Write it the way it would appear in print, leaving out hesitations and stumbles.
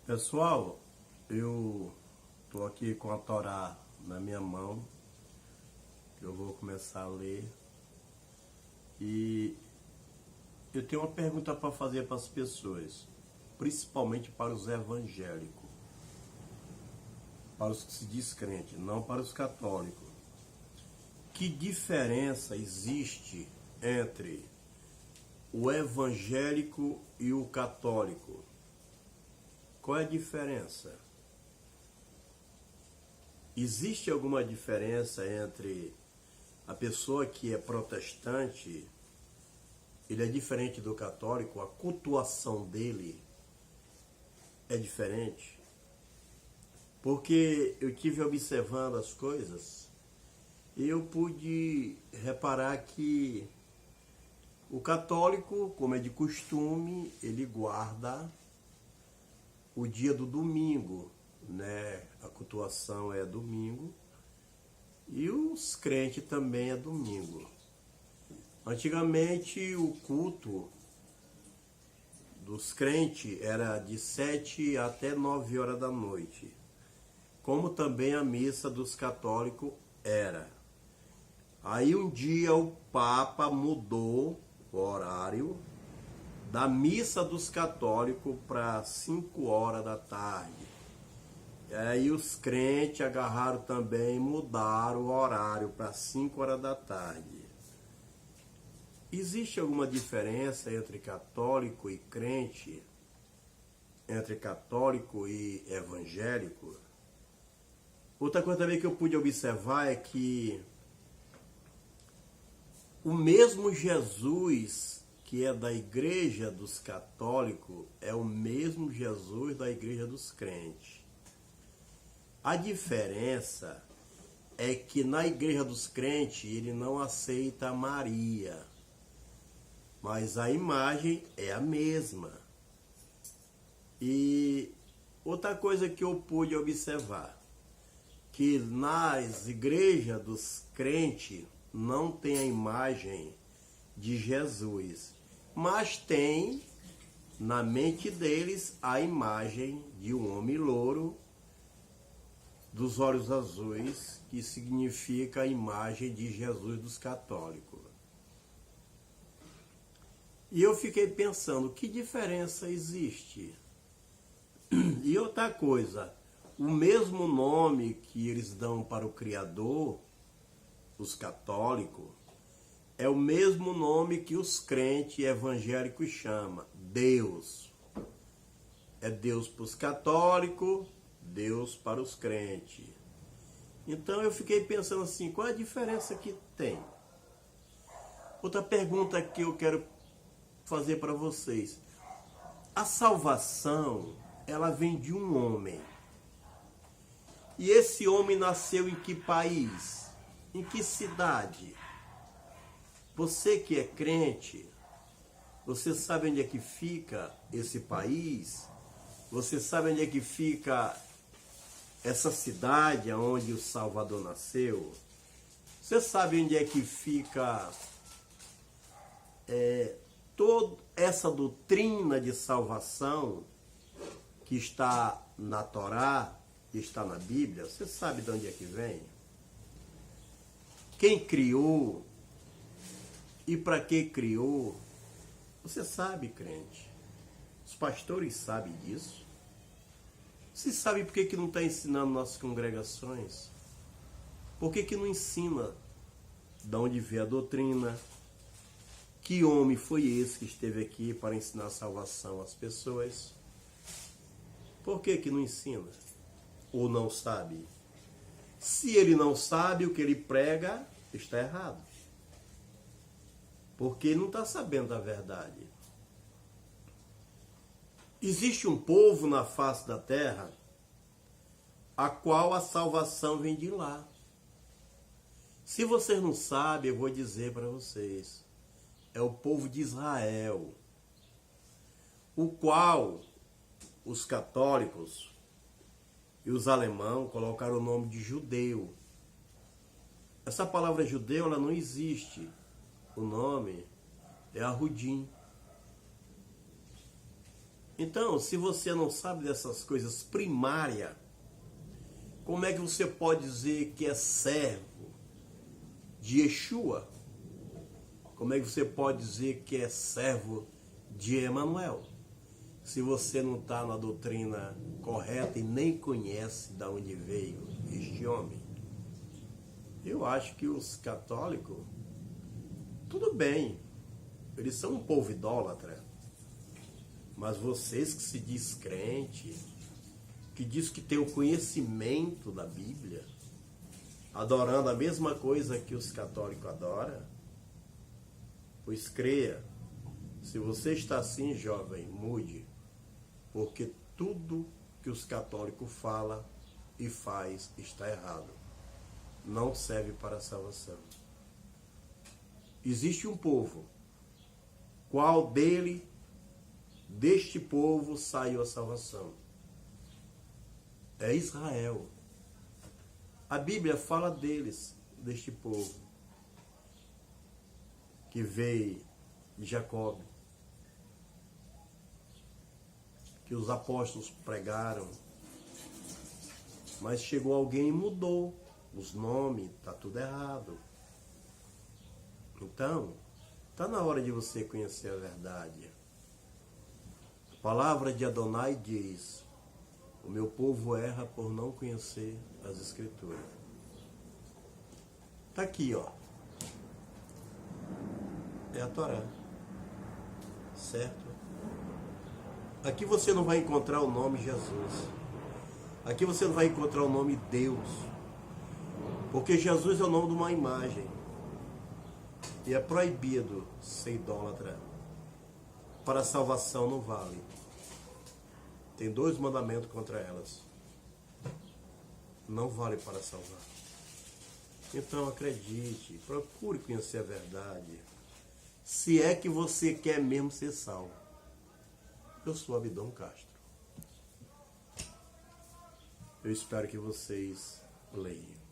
Pessoal, eu estou aqui com a Torá na minha mão, que eu vou começar a ler. E eu tenho uma pergunta para fazer para as pessoas, principalmente para os evangélicos, para os que se diz crente, não para os católicos. Que diferença existe entre o evangélico e o católico? Qual é a diferença? Existe alguma diferença entre a pessoa que é protestante, ele é diferente do católico, a cultuação dele é diferente? Porque eu tive observando as coisas e eu pude reparar que o católico, como é de costume, ele guarda o dia do domingo, né? A cultuação é domingo e os crentes também é domingo. Antigamente o culto dos crentes era de 7 até 9 horas da noite, como também a missa dos católicos era. Aí um dia o Papa mudou o horário da missa dos católicos para 5 horas da tarde. E aí os crentes agarraram também e mudaram o horário para 5 horas da tarde. Existe alguma diferença entre católico e crente? Entre católico e evangélico? Outra coisa também que eu pude observar é que o mesmo Jesus que é da igreja dos católicos é o mesmo Jesus da igreja dos crentes. A diferença é que na igreja dos crentes ele não aceita Maria, mas a imagem é a mesma. E outra coisa que eu pude observar, que nas igrejas dos crentes não tem a imagem de Jesus, mas tem na mente deles a imagem de um homem louro, dos olhos azuis, que significa a imagem de Jesus dos católicos. E eu fiquei pensando, que diferença existe? E outra coisa, o mesmo nome que eles dão para o Criador, os católicos, é o mesmo nome que os crentes evangélicos chamam, Deus. É Deus para os católicos, Deus para os crentes. Então eu fiquei pensando assim, qual é a diferença que tem? Outra pergunta que eu quero fazer para vocês. A salvação, ela vem de um homem. E esse homem nasceu em que país? Em que cidade? Você que é crente, você sabe onde é que fica esse país? Você sabe onde é que fica essa cidade onde o Salvador nasceu? Você sabe onde é que fica toda essa doutrina de salvação que está na Torá, que está na Bíblia? Você sabe de onde é que vem? Quem criou? E para que criou? Você sabe, crente? Os pastores sabem disso? Você sabe por que não está ensinando nas congregações? Por que não ensina de onde veio a doutrina? Que homem foi esse que esteve aqui para ensinar a salvação às pessoas? Por que não ensina? Ou não sabe? Se ele não sabe, o que ele prega está errado. Porque não está sabendo a verdade. Existe um povo na face da terra a qual a salvação vem de lá. Se vocês não sabem, eu vou dizer para vocês. É o povo de Israel, o qual os católicos e os alemães colocaram o nome de judeu. Essa palavra judeu, ela não existe. O nome é Arrudim. Então, se você não sabe dessas coisas primárias, como é que você pode dizer que é servo de Yeshua? Como é que você pode dizer que é servo de Emanuel? Se você não está na doutrina correta e nem conhece de onde veio este homem. Eu acho que os católicos, tudo bem, eles são um povo idólatra, mas vocês que se diz crente, que diz que tem o conhecimento da Bíblia, adorando a mesma coisa que os católicos adoram, pois creia, se você está assim, jovem, mude, porque tudo que os católicos falam e faz está errado. Não serve para a salvação. Existe um povo, qual deste povo saiu a salvação? É Israel. A Bíblia fala deles, deste povo, que veio de Jacob, que os apóstolos pregaram, mas chegou alguém e mudou os nomes, está tudo errado. Então, está na hora de você conhecer a verdade. A palavra de Adonai diz: o meu povo erra por não conhecer as Escrituras. Está aqui, ó. É a Torá. Certo? Aqui você não vai encontrar o nome Jesus. Aqui você não vai encontrar o nome Deus. Porque Jesus é o nome de uma imagem. E é proibido ser idólatra. Para a salvação não vale. Tem 2 mandamentos contra elas. Não vale para salvar. Então acredite, procure conhecer a verdade. Se é que você quer mesmo ser salvo. Eu sou Abdon Castro. Eu espero que vocês leiam.